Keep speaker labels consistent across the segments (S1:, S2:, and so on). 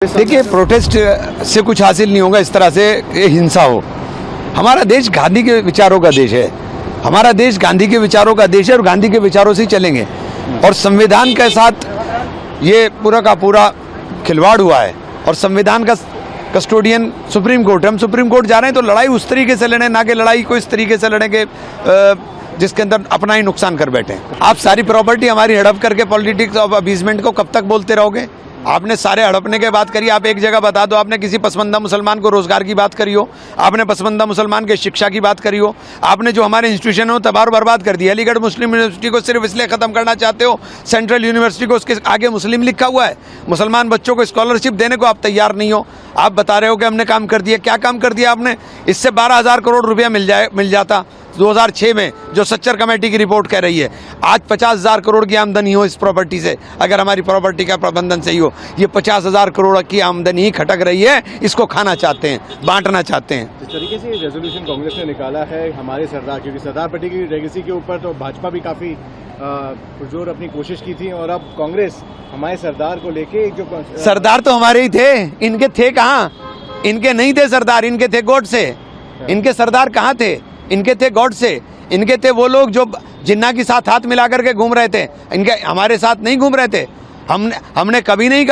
S1: देखिए, प्रोटेस्ट से कुछ हासिल नहीं होगा। इस तरह से हिंसा हो। हमारा देश गांधी के विचारों का देश है। हमारा देश गांधी के विचारों का देश है और गांधी के विचारों से ही चलेंगे। और संविधान के साथ ये पूरा का पूरा खिलवाड़ हुआ है और संविधान का कस्टोडियन सुप्रीम कोर्ट है। हम सुप्रीम कोर्ट जा रहे हैं तो लड़ाई उस तरीके से लड़ें, ना कि लड़ाई को इस तरीके से लड़ेंगे जिसके अंदर अपना ही नुकसान कर बैठे। आप सारी प्रॉपर्टी हमारी हड़प करके पॉलिटिक्स ऑफ अपीजमेंट को कब तक बोलते रहोगे? आपने सारे हड़पने के बात करी। आप एक जगह बता दो, आपने किसी पसमंदा मुसलमान को रोजगार की बात करी हो, आपने पसमंदा मुसलमान के शिक्षा की बात करी हो, आपने जो हमारे इंस्टीट्यूशन हो तबाह बर्बाद कर दिया। अलीगढ़ मुस्लिम यूनिवर्सिटी को सिर्फ इसलिए खत्म करना चाहते हो, सेंट्रल यूनिवर्सिटी को उसके आगे मुस्लिम लिखा हुआ है। मुसलमान बच्चों को स्कॉलरशिप देने को आप तैयार नहीं हो। आप बता रहे हो कि हमने काम कर दिया। क्या काम कर दिया आपने? इससे 12,000 करोड़ रुपया मिल जाता 2006 में, जो सच्चर कमेटी की रिपोर्ट कह रही है। आज 50,000 करोड़ की आमदनी हो इस प्रॉपर्टी से, अगर हमारी प्रॉपर्टी का प्रबंधन सही हो। ये 50,000 करोड़ की आमदनी ही खटक रही है, इसको खाना चाहते हैं, बांटना चाहते हैं।
S2: जिस तरीके से रेजोल्यूशन कांग्रेस ने निकाला है हमारे सरदार, क्योंकि सरदार पटेल की लेगेसी के ऊपर तो भाजपा भी काफ़ी पुरजोर अपनी कोशिश की थी, और अब कांग्रेस हमारे सरदार को लेके जो
S1: सरदार तो हमारे ही थे, इनके थे कहाँ? इनके नहीं थे सरदार, इनके थे गॉड से। इनके सरदार कहाँ थे? इनके थे गॉड से। इनके थे वो लोग जो जिन्ना के साथ हाथ मिला करके घूम रहे थे। इनके हमारे साथ नहीं घूम रहे थे। हमने कभी नहीं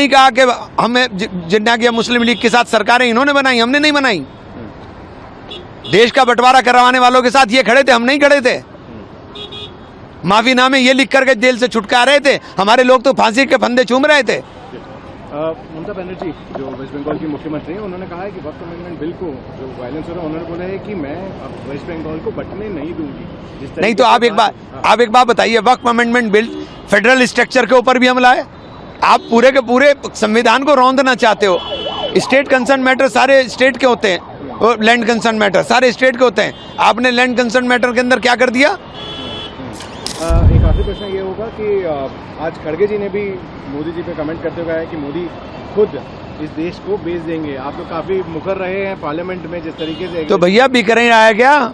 S1: कहा कि हमें जिन्ना की मुस्लिम लीग के साथ सरकारें इन्होंने बनाई, हमने नहीं बनाई। देश का बंटवारा करवाने वालों के साथ ये खड़े थे, हम नहीं खड़े थे। माफीनामे ये लिख करके जेल से छुटका रहे थे, हमारे लोग तो फांसी के फंदे चूम रहे थे।
S2: ममता बनर्जी जो वेस्ट बंगाल की मुख्यमंत्री हैं, उन्होंने कहा है कि वक्त अमेंडमेंट बिल को जो वायलेंस हो रहा है, उन्होंने बोला है कि मैं अब वेस्ट बंगाल को बंटने नहीं दूंगी।
S1: नहीं तो आप एक बात बताइए, वक्त अमेंडमेंट बिल फेडरल स्ट्रक्चर के ऊपर भी हमला है। आप पूरे के पूरे संविधान को रौंदना चाहते हो। स्टेट कंसर्न मैटर सारे स्टेट के होते हैं, लैंड कंसर्न मैटर सारे स्टेट के होते हैं। आपने लैंड कंसर्न मैटर के अंदर क्या कर दिया?
S2: एक आखिरी प्रश्न ये होगा कि आज खड़गे जी ने भी मोदी जी पे कमेंट करते हुए कहा है कि मोदी खुद इस देश को बेच देंगे। आप लोग काफी मुखर रहे हैं पार्लियामेंट में जिस तरीके से। तो
S1: भैया बिक नहीं रहा है क्या?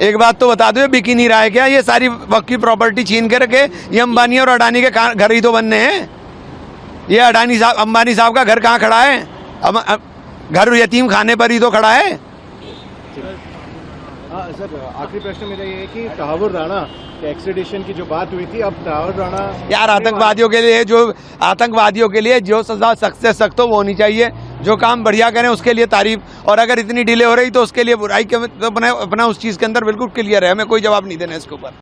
S1: एक बात तो बता दो, बिक ही नहीं रहा है क्या? ये सारी वक्त की प्रॉपर्टी छीन के रखे। ये अंबानी और अडानी के घर ही तो बनने हैं। ये अंबानी साहब का घर कहाँ खड़ा है? घर यतीम खाने पर ही तो खड़ा है।
S2: सर, आखिरी प्रश्न मेरा ये है कि तहावुर राणा के एक्सट्रेडिशन की जो बात हुई थी, अब तहावुर राणा
S1: यार आतंकवादियों के लिए जो सजा सख्त से सख्त हो वो होनी चाहिए। जो काम बढ़िया करें उसके लिए तारीफ, और अगर इतनी डिले हो रही तो उसके लिए बुराई के अपना उस चीज़ के अंदर बिल्कुल क्लियर है। हमें कोई जवाब नहीं देना इसके ऊपर।